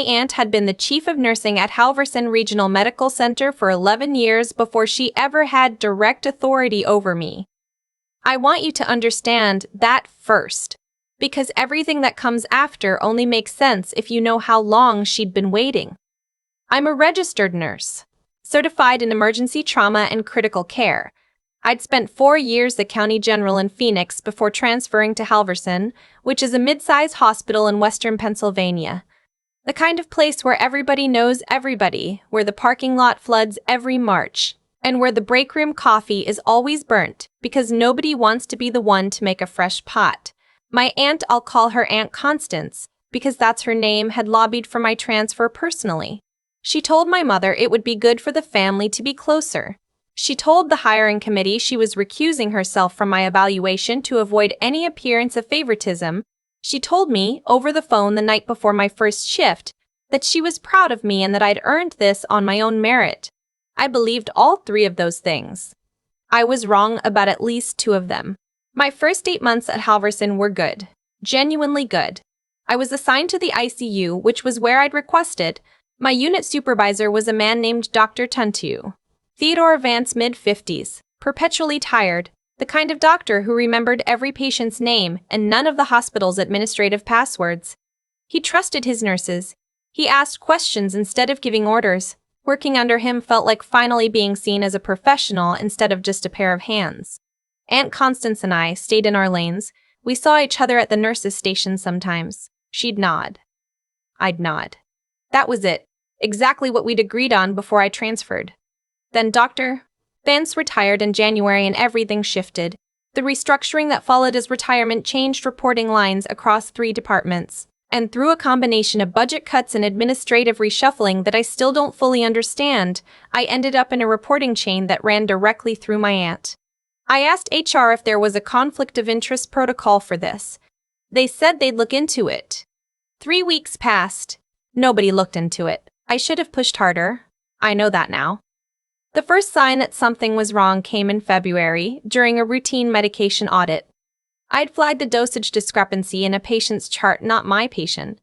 My aunt had been the chief of nursing at Halverson Regional Medical Center for 11 years before she ever had direct authority over me. I want you to understand that first, because everything that comes after only makes sense if you know how long she'd been waiting. I'm a registered nurse, certified in emergency trauma and critical care. I'd spent 4 years at County General in Phoenix before transferring to Halverson, which is a mid-size hospital in western Pennsylvania. The kind of place where everybody knows everybody, where the parking lot floods every March, and where the break room coffee is always burnt because nobody wants to be the one to make a fresh pot. My aunt, I'll call her Aunt Constance, because that's her name, had lobbied for my transfer personally. She told my mother it would be good for the family to be closer. She told the hiring committee she was recusing herself from my evaluation to avoid any appearance of favoritism. She told me, over the phone the night before my first shift, that she was proud of me and that I'd earned this on my own merit. I believed all 3 of those things. I was wrong about at least 2 of them. My first 8 months at Halverson were good. Genuinely good. I was assigned to the ICU, which was where I'd requested. My unit supervisor was a man named Dr. Tuntu. Theodore Vance, mid-50s, perpetually tired, the kind of doctor who remembered every patient's name and none of the hospital's administrative passwords. He trusted his nurses. He asked questions instead of giving orders. Working under him felt like finally being seen as a professional instead of just a pair of hands. Aunt Constance and I stayed in our lanes. We saw each other at the nurses' station sometimes. She'd nod. I'd nod. That was it. Exactly what we'd agreed on before I transferred. Then Dr. Vance retired in January and everything shifted. The restructuring that followed his retirement changed reporting lines across 3 departments. And through a combination of budget cuts and administrative reshuffling that I still don't fully understand, I ended up in a reporting chain that ran directly through my aunt. I asked HR if there was a conflict of interest protocol for this. They said they'd look into it. 3 weeks passed. Nobody looked into it. I should have pushed harder. I know that now. The first sign that something was wrong came in February, during a routine medication audit. I'd flagged a dosage discrepancy in a patient's chart, not my patient,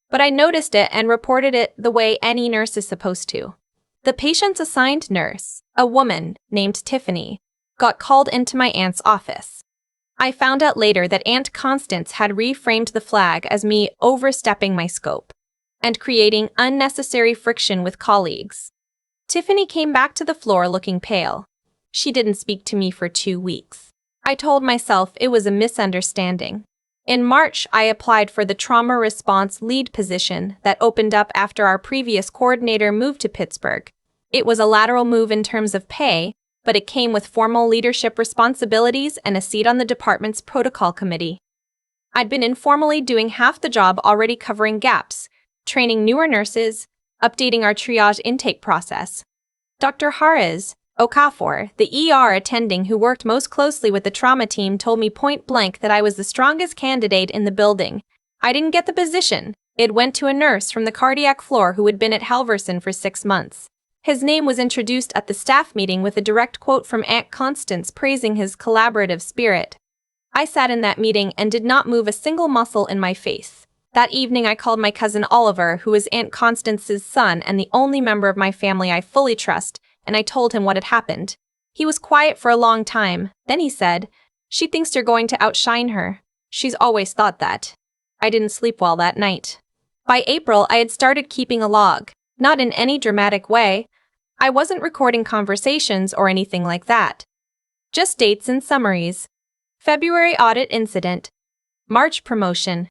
but I noticed it and reported it the way any nurse is supposed to. The patient's assigned nurse, a woman named Tiffany, got called into my aunt's office. I found out later that Aunt Constance had reframed the flag as me overstepping my scope and creating unnecessary friction with colleagues. Tiffany came back to the floor looking pale. She didn't speak to me for 2 weeks. I told myself it was a misunderstanding. In March, I applied for the trauma response lead position that opened up after our previous coordinator moved to Pittsburgh. It was a lateral move in terms of pay, but it came with formal leadership responsibilities and a seat on the department's protocol committee. I'd been informally doing half the job, already covering gaps, training newer nurses, updating our triage intake process. Dr. Haraz Okafor, the ER attending who worked most closely with the trauma team, told me point blank that I was the strongest candidate in the building. I didn't get the position. It went to a nurse from the cardiac floor who had been at Halverson for 6 months. His name was introduced at the staff meeting with a direct quote from Aunt Constance praising his collaborative spirit. I sat in that meeting and did not move a single muscle in my face. That evening I called my cousin Oliver, who is Aunt Constance's son and the only member of my family I fully trust, and I told him what had happened. He was quiet for a long time. Then he said, "She thinks you're going to outshine her. She's always thought that." I didn't sleep well that night. By April, I had started keeping a log, not in any dramatic way. I wasn't recording conversations or anything like that. Just dates and summaries. February audit incident. March promotion.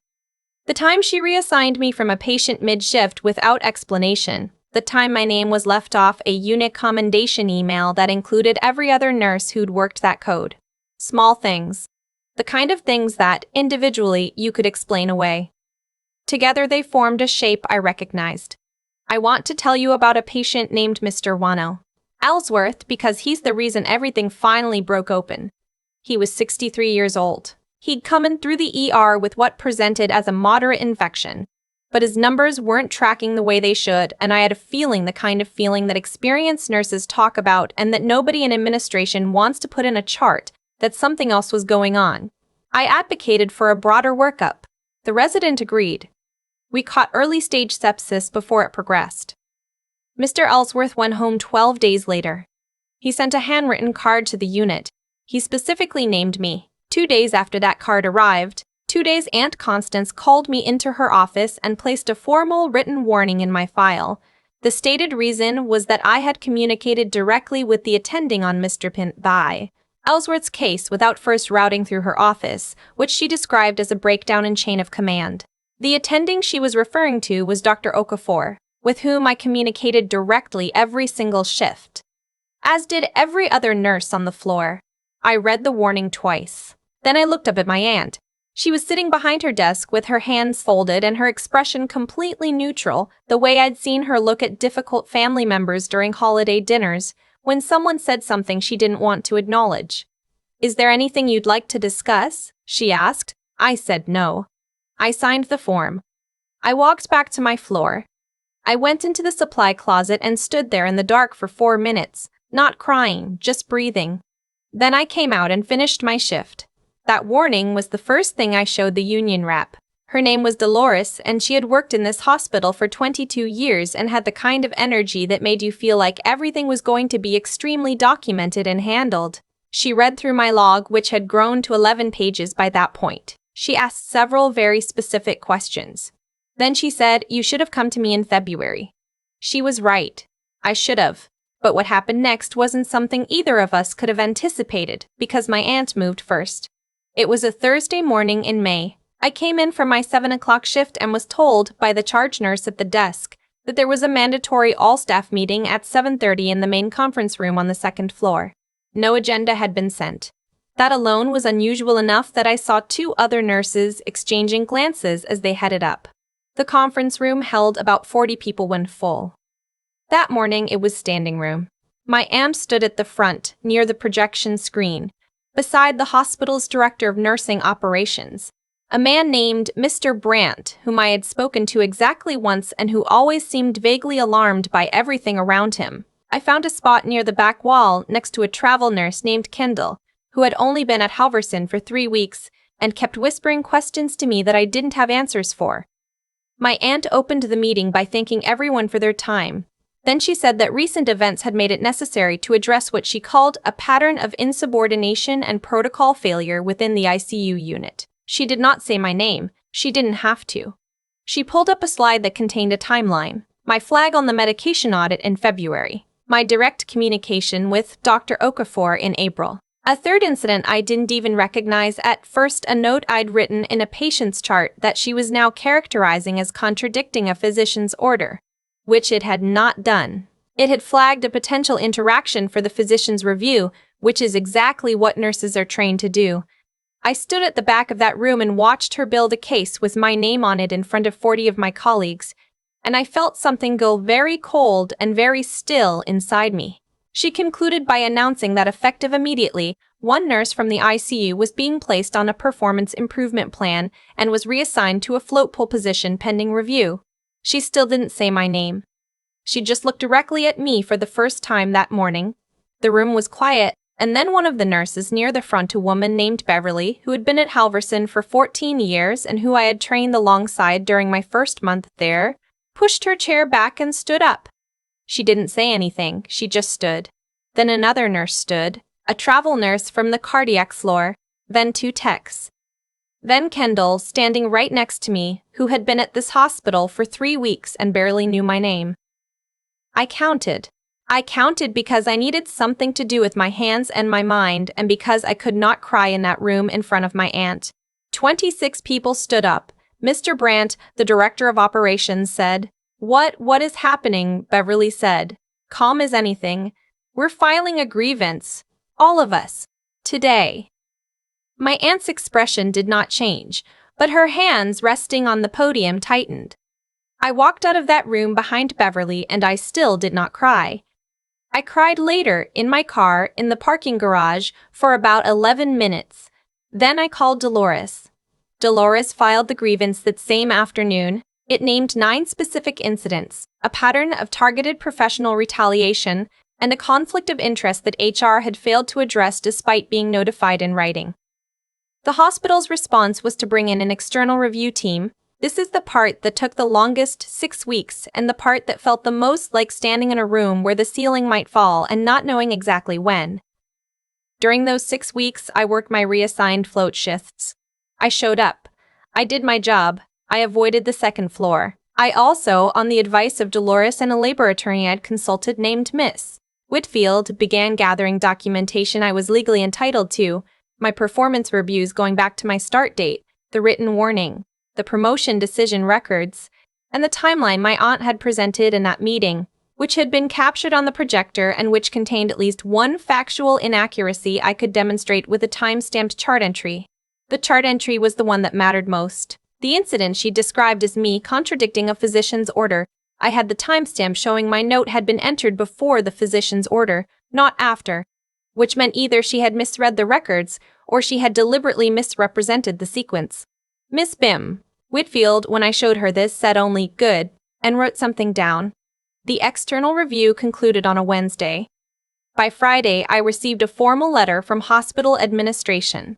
The time she reassigned me from a patient mid-shift without explanation. The time my name was left off a unit commendation email that included every other nurse who'd worked that code. Small things. The kind of things that, individually, you could explain away. Together they formed a shape I recognized. I want to tell you about a patient named Mr. Wano Ellsworth because he's the reason everything finally broke open. He was 63 years old. He'd come in through the ER with what presented as a moderate infection, but his numbers weren't tracking the way they should, and I had a feeling, the kind of feeling that experienced nurses talk about and that nobody in administration wants to put in a chart, that something else was going on. I advocated for a broader workup. The resident agreed. We caught early-stage sepsis before it progressed. Mr. Ellsworth went home 12 days later. He sent a handwritten card to the unit. He specifically named me. 2 days after that card arrived, 2 days Aunt Constance called me into her office and placed a formal written warning in my file. The stated reason was that I had communicated directly with the attending on Mr. By Ellsworth's case without first routing through her office, which she described as a breakdown in chain of command. The attending she was referring to was Dr. Okafor, with whom I communicated directly every single shift, as did every other nurse on the floor. I read the warning twice. Then I looked up at my aunt. She was sitting behind her desk with her hands folded and her expression completely neutral, the way I'd seen her look at difficult family members during holiday dinners when someone said something she didn't want to acknowledge. "Is there anything you'd like to discuss?" she asked. I said no. I signed the form. I walked back to my floor. I went into the supply closet and stood there in the dark for 4 minutes, not crying, just breathing. Then I came out and finished my shift. That warning was the first thing I showed the union rep. Her name was Dolores, and she had worked in this hospital for 22 years and had the kind of energy that made you feel like everything was going to be extremely documented and handled. She read through my log, which had grown to 11 pages by that point. She asked several very specific questions. Then she said, "You should have come to me in February." She was right. I should have. But what happened next wasn't something either of us could have anticipated, because my aunt moved first. It was a Thursday morning in May. I came in from my 7 o'clock shift and was told by the charge nurse at the desk that there was a mandatory all-staff meeting at 7:30 in the main conference room on the 2nd floor. No agenda had been sent. That alone was unusual enough that I saw 2 other nurses exchanging glances as they headed up. The conference room held about 40 people when full. That morning it was standing room. My aunt stood at the front, near the projection screen, beside the hospital's director of nursing operations, a man named Mr. Brandt, whom I had spoken to exactly once and who always seemed vaguely alarmed by everything around him. I found a spot near the back wall next to a travel nurse named Kendall, who had only been at Halverson for 3 weeks and kept whispering questions to me that I didn't have answers for. My aunt opened the meeting by thanking everyone for their time. Then she said that recent events had made it necessary to address what she called a pattern of insubordination and protocol failure within the ICU unit. She did not say my name. She didn't have to. She pulled up a slide that contained a timeline, my flag on the medication audit in February, my direct communication with Dr. Okafor in April. A third incident I didn't even recognize at first, a note I'd written in a patient's chart that she was now characterizing as contradicting a physician's order, which it had not done. It had flagged a potential interaction for the physician's review, which is exactly what nurses are trained to do. I stood at the back of that room and watched her build a case with my name on it in front of 40 of my colleagues, and I felt something go very cold and very still inside me. She concluded by announcing that effective immediately, one nurse from the ICU was being placed on a performance improvement plan and was reassigned to a float pool position pending review. She still didn't say my name. She just looked directly at me for the first time that morning. The room was quiet, and then one of the nurses near the front, a woman named Beverly, who had been at Halverson for 14 years and who I had trained alongside during my first month there, pushed her chair back and stood up. She didn't say anything, she just stood. Then another nurse stood, a travel nurse from the cardiac floor, then 2 techs. Then Kendall, standing right next to me, who had been at this hospital for 3 weeks and barely knew my name. I counted. I counted because I needed something to do with my hands and my mind, and because I could not cry in that room in front of my aunt. 26 people stood up. Mr. Brandt, the director of operations, said, What is happening?" Beverly said. "Calm as anything. We're filing a grievance. All of us. Today." My aunt's expression did not change, but her hands resting on the podium tightened. I walked out of that room behind Beverly and I still did not cry. I cried later, in my car, in the parking garage, for about 11 minutes. Then I called Dolores. Dolores filed the grievance that same afternoon. It named 9 specific incidents, a pattern of targeted professional retaliation, and a conflict of interest that HR had failed to address despite being notified in writing. The hospital's response was to bring in an external review team, This is the part that took the longest, 6 weeks, and the part that felt the most like standing in a room where the ceiling might fall and not knowing exactly when. During those 6 weeks, I worked my reassigned float shifts. I showed up. I did my job. I avoided the second floor. I also, on the advice of Dolores and a labor attorney I'd consulted named Miss Whitfield, began gathering documentation I was legally entitled to, my performance reviews going back to my start date, the written warning, the promotion decision records, and the timeline my aunt had presented in that meeting, which had been captured on the projector and which contained at least one factual inaccuracy I could demonstrate with a time-stamped chart entry. The chart entry was the one that mattered most. The incident she described as me contradicting a physician's order. I had the timestamp showing my note had been entered before the physician's order, not after, which meant either she had misread the records or she had deliberately misrepresented the sequence. Miss Whitfield, when I showed her this, said only "good" and wrote something down. The external review concluded on a Wednesday. By Friday, I received a formal letter from hospital administration.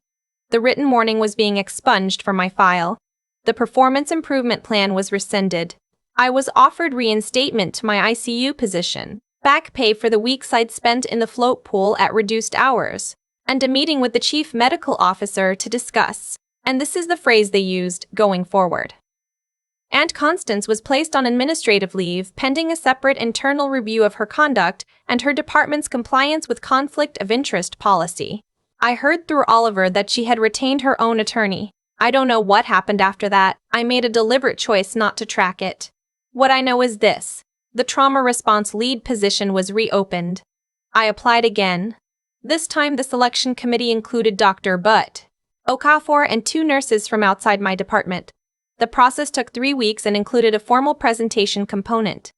The written warning was being expunged from my file. The performance improvement plan was rescinded. I was offered reinstatement to my ICU position, back pay for the weeks I'd spent in the float pool at reduced hours, and a meeting with the chief medical officer to discuss, and this is the phrase they used, going forward. Aunt Constance was placed on administrative leave pending a separate internal review of her conduct and her department's compliance with conflict of interest policy. I heard through Oliver that she had retained her own attorney. I don't know what happened after that. I made a deliberate choice not to track it. What I know is this: the trauma response lead position was reopened. I applied again. This time the selection committee included Dr. Butt Okafor and 2 nurses from outside my department. The process took 3 weeks and included a formal presentation component.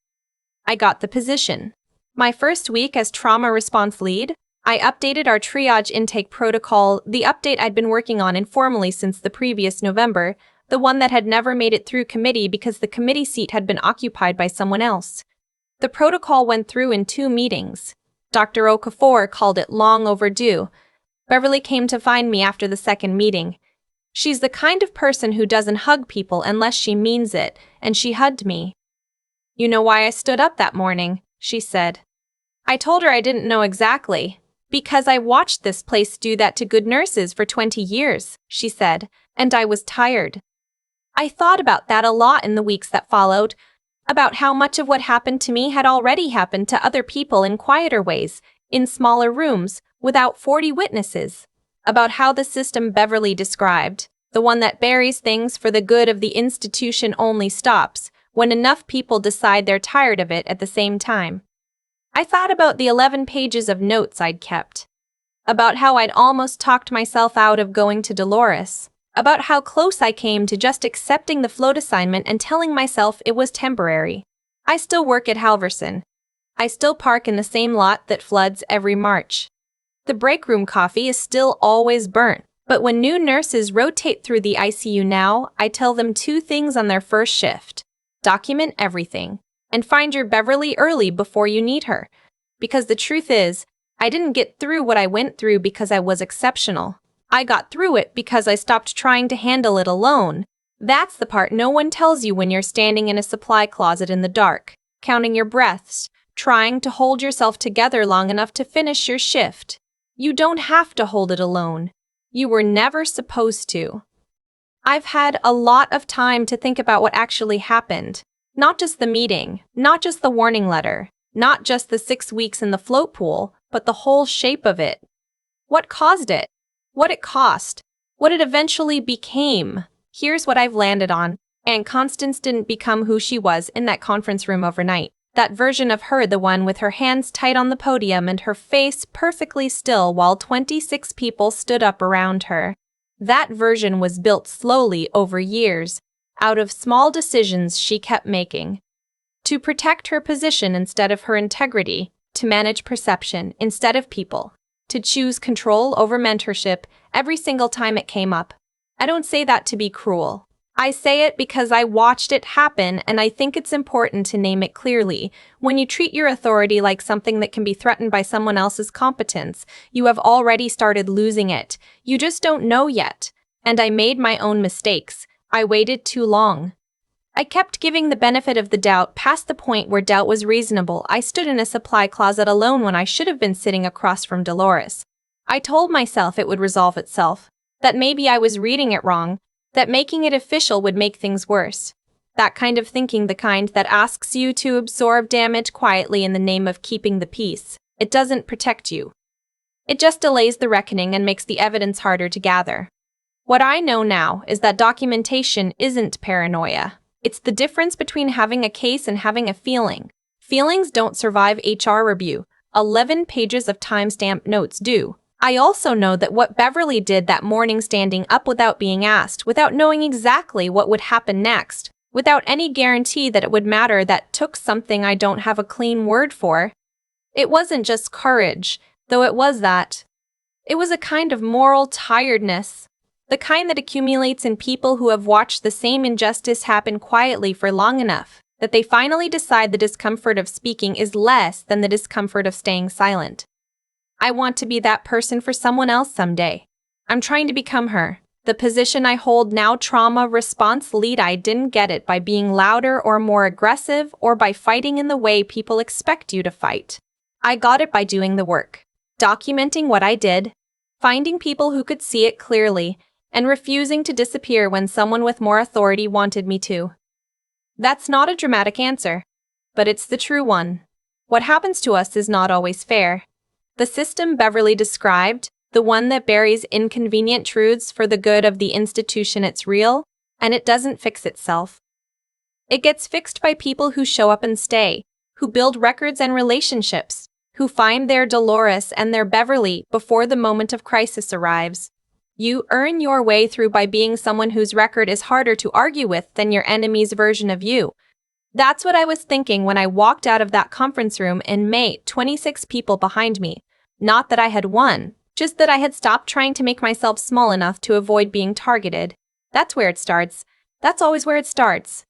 I got the position. My first week as trauma response lead, I updated our triage intake protocol, the update I'd been working on informally since the previous November, the one that had never made it through committee because the committee seat had been occupied by someone else. The protocol went through in 2 meetings. Dr. Okafor called it long overdue. Beverly came to find me after the second meeting. She's the kind of person who doesn't hug people unless she means it, and she hugged me. "You know why I stood up that morning?" she said. I told her I didn't know exactly. "Because I watched this place do that to good nurses for 20 years, she said, and I was tired. I thought about that a lot in the weeks that followed, about how much of what happened to me had already happened to other people in quieter ways, in smaller rooms, without 40 witnesses, about how the system Beverly described, the one that buries things for the good of the institution, only stops when enough people decide they're tired of it at the same time. I thought about the 11 pages of notes I'd kept, about how I'd almost talked myself out of going to Dolores, about how close I came to just accepting the float assignment and telling myself it was temporary. I still work at Halverson. I still park in the same lot that floods every March. The break room coffee is still always burnt, but when new nurses rotate through the ICU now, I tell them 2 things on their first shift. Document everything, and find your Beverly early before you need her. Because the truth is, I didn't get through what I went through because I was exceptional. I got through it because I stopped trying to handle it alone. That's the part no one tells you when you're standing in a supply closet in the dark, counting your breaths, trying to hold yourself together long enough to finish your shift. You don't have to hold it alone. You were never supposed to. I've had a lot of time to think about what actually happened. Not just the meeting, not just the warning letter, not just the 6 weeks in the float pool, but the whole shape of it. What caused it? What it cost? What it eventually became? Here's what I've landed on. Aunt Constance didn't become who she was in that conference room overnight. That version of her, the one with her hands tight on the podium and her face perfectly still while 26 people stood up around her. That version was built slowly over years, out of small decisions she kept making. To protect her position instead of her integrity, to manage perception instead of people, to choose control over mentorship every single time it came up. I don't say that to be cruel. I say it because I watched it happen, and I think it's important to name it clearly. When you treat your authority like something that can be threatened by someone else's competence, you have already started losing it. You just don't know yet. And I made my own mistakes. I waited too long. I kept giving the benefit of the doubt past the point where doubt was reasonable. I stood in a supply closet alone when I should have been sitting across from Dolores. I told myself it would resolve itself, that maybe I was reading it wrong, that making it official would make things worse. That kind of thinking, the kind that asks you to absorb damage quietly in the name of keeping the peace. It doesn't protect you. It just delays the reckoning and makes the evidence harder to gather. What I know now is that documentation isn't paranoia. It's the difference between having a case and having a feeling. Feelings don't survive HR review. 11 pages of timestamp notes do. I also know that what Beverly did that morning, standing up without being asked, without knowing exactly what would happen next, without any guarantee that it would matter, that took something I don't have a clean word for. It wasn't just courage, though it was that. It was a kind of moral tiredness. The kind that accumulates in people who have watched the same injustice happen quietly for long enough that they finally decide the discomfort of speaking is less than the discomfort of staying silent. I want to be that person for someone else someday. I'm trying to become her. The position I hold now, trauma response lead, I didn't get it by being louder or more aggressive or by fighting in the way people expect you to fight. I got it by doing the work, documenting what I did, finding people who could see it clearly, and refusing to disappear when someone with more authority wanted me to. That's not a dramatic answer, but it's the true one. What happens to us is not always fair. The system Beverly described, the one that buries inconvenient truths for the good of the institution, it's real, and it doesn't fix itself. It gets fixed by people who show up and stay, who build records and relationships, who find their Dolores and their Beverly before the moment of crisis arrives. You earn your way through by being someone whose record is harder to argue with than your enemy's version of you. That's what I was thinking when I walked out of that conference room in May, 26 people behind me. Not that I had won, just that I had stopped trying to make myself small enough to avoid being targeted. That's where it starts. That's always where it starts.